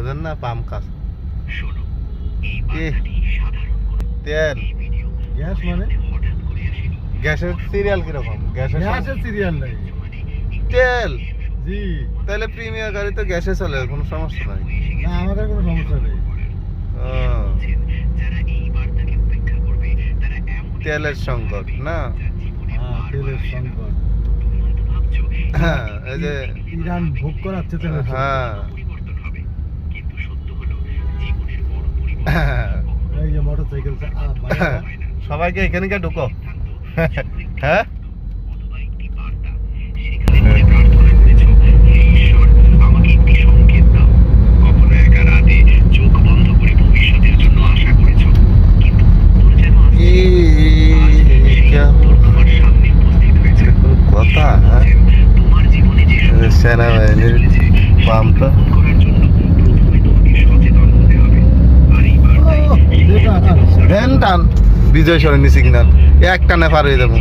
বুঝেন না, পাম্প কাজ। তেল গ্যাস মানে গ্যাসের সিরিয়াল কিরকম? গ্যাসের সিরিয়াল নাই। তেল জি তাহলে প্রিমিয়ার গাড়ি তো গ্যাসে চলে, কোনো সমস্যা নাই। না, আমাদের কোনো সমস্যা নেই। তেলের সংকট না? হ্যাঁ, তেলের সংকট। হ্যাঁ, এই যে ইরান ভোগ করাচ্ছে তেলের সংকট। হ্যাঁ, এই যে মোটরসাইকেল সবাইকে এখানে কে ঢুকো। হ্যাঁ, কথা সেনাবাহিনীর পাম্পটা ভ্যান টান বিজয় সরণী সিগন্যাল এক টানে পার হয়ে যাবো।